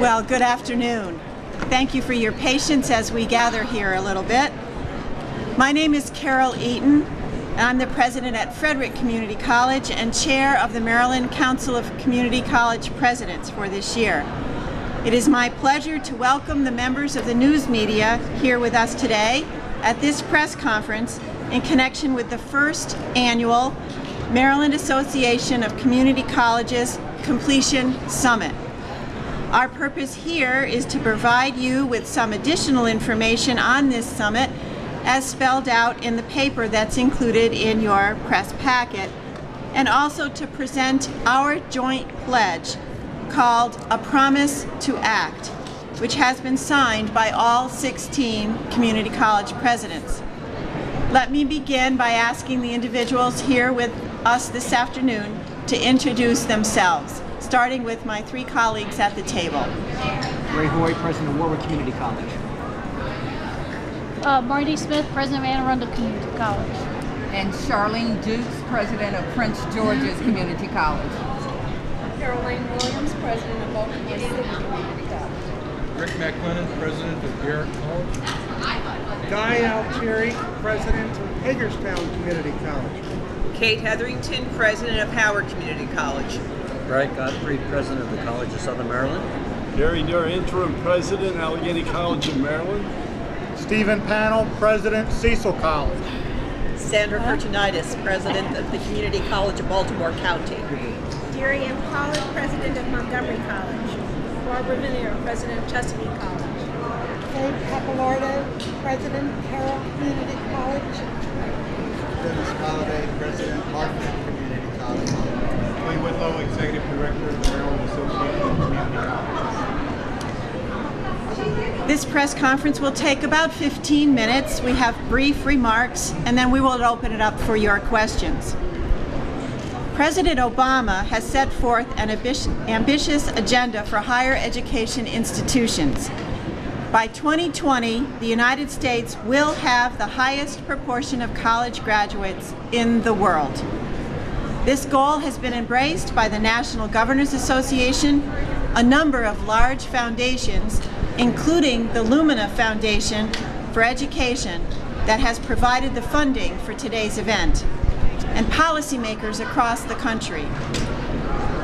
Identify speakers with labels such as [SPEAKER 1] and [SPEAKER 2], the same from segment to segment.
[SPEAKER 1] Well, good afternoon. Thank you for your patience as we gather here a little bit. My name is Carol Eaton, and I'm the president at Frederick Community College and chair of the Maryland Council of Community College Presidents for this year. It is my pleasure to welcome the members of the news media here with us today at this press conference in connection with the first annual Maryland Association of Community Colleges Completion Summit. Our purpose here is to provide you with some additional information on this summit as spelled out in the paper that's included in your press packet, and also to present our joint pledge called A Promise to Act, which has been signed by all 16 community college presidents. Let me begin by asking the individuals here with us this afternoon to introduce themselves, starting with my three colleagues at the table.
[SPEAKER 2] Ray Hoy, President of Warwick Community College.
[SPEAKER 3] Marty Smith, President of Anne Arundel Community College.
[SPEAKER 4] And Charlene Dukes, President of Prince George's Community College.
[SPEAKER 5] Caroline Williams, President of Baltimore City Community College.
[SPEAKER 6] Rick McLennan, President of Garrett College.
[SPEAKER 7] Guy Altieri, President of Hagerstown Community College.
[SPEAKER 8] Kate Hetherington, President of Howard Community College.
[SPEAKER 9] Brad Gottfried, President of the College of Southern Maryland.
[SPEAKER 10] Gary Nuhr, Interim President, Allegheny College of Maryland.
[SPEAKER 7] Stephen Pannell, President, Cecil College.
[SPEAKER 8] Sandra Kurtunitis, President of the Community College of Baltimore County.
[SPEAKER 5] Jerry M. Pollard, President of Montgomery College. Barbara Vanier, President of Chesapeake College.
[SPEAKER 11] Dave Pappalardo, President, Carroll Community College.
[SPEAKER 12] Dennis Holliday, President, Hartford Community College.
[SPEAKER 13] Clay Whitlow, Executive Director of the Maryland Association of Community Colleges.
[SPEAKER 1] This press conference will take about 15 minutes. We have brief remarks, and then we will open it up for your questions. President Obama has set forth an ambitious agenda for higher education institutions. By 2020, the United States will have the highest proportion of college graduates in the world. This goal has been embraced by the National Governors Association, a number of large foundations, including the Lumina Foundation for Education, that has provided the funding for today's event, and policymakers across the country.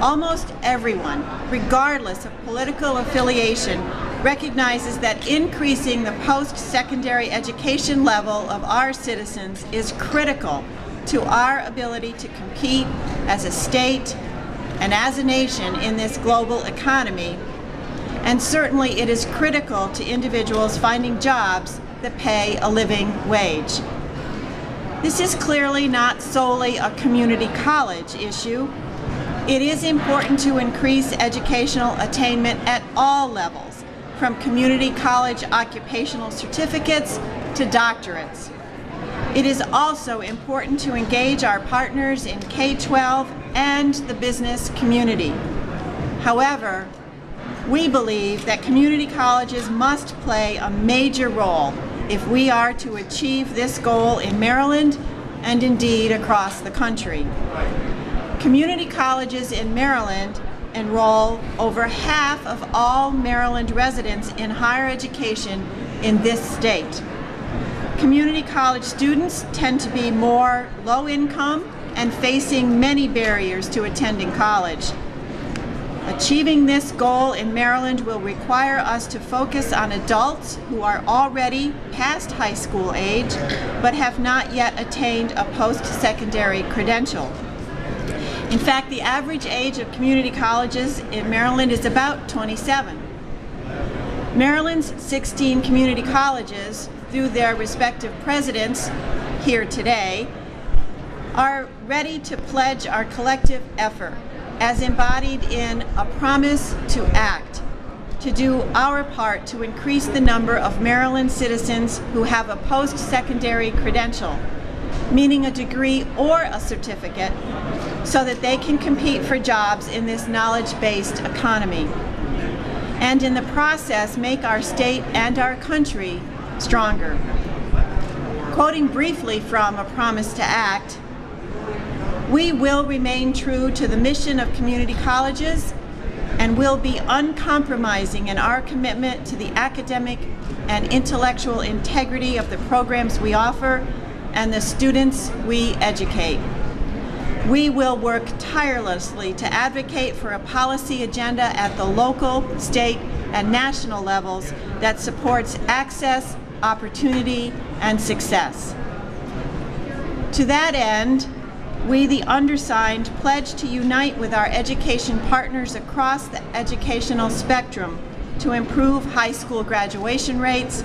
[SPEAKER 1] Almost everyone, regardless of political affiliation, recognizes that increasing the post-secondary education level of our citizens is critical to our ability to compete as a state and as a nation in this global economy. And certainly it is critical to individuals finding jobs that pay a living wage. This is clearly not solely a community college issue. It is important to increase educational attainment at all levels, from community college occupational certificates to doctorates. It is also important to engage our partners in K-12 and the business community. However, we believe that community colleges must play a major role if we are to achieve this goal in Maryland and indeed across the country. Community colleges in Maryland enroll over half of all Maryland residents in higher education in this state. Community college students tend to be more low income and facing many barriers to attending college. Achieving this goal in Maryland will require us to focus on adults who are already past high school age but have not yet attained a post-secondary credential. In fact, the average age of community colleges in Maryland is about 27. Maryland's 16 community colleges, through their respective presidents here today, are ready to pledge our collective effort, as embodied in a promise to act, to do our part to increase the number of Maryland citizens who have a post-secondary credential, meaning a degree or a certificate, so that they can compete for jobs in this knowledge-based economy, and in the process make our state and our country stronger. Quoting briefly from A Promise to Act, "We will remain true to the mission of community colleges and will be uncompromising in our commitment to the academic and intellectual integrity of the programs we offer and the students we educate. We will work tirelessly to advocate for a policy agenda at the local, state, and national levels that supports access, opportunity, and success. To that end, we, the undersigned, pledge to unite with our education partners across the educational spectrum to improve high school graduation rates,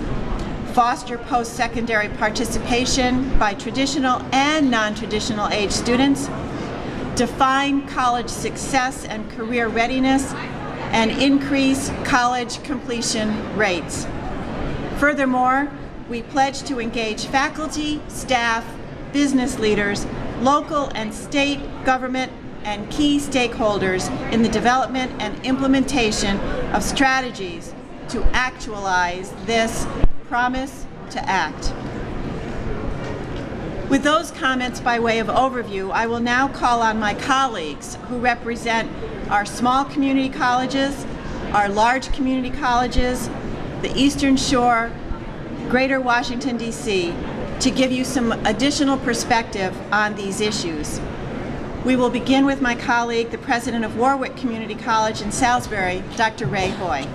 [SPEAKER 1] foster post-secondary participation by traditional and non-traditional age students, define college success and career readiness, and increase college completion rates. Furthermore, we pledge to engage faculty, staff, business leaders, local and state government, and key stakeholders in the development and implementation of strategies to actualize this promise to act. With those comments by way of overview, I will now call on my colleagues who represent our small community colleges, our large community colleges, the Eastern Shore, Greater Washington, D.C., to give you some additional perspective on these issues. We will begin with my colleague, the president of Warwick Community College in Salisbury, Dr. Ray Hoy.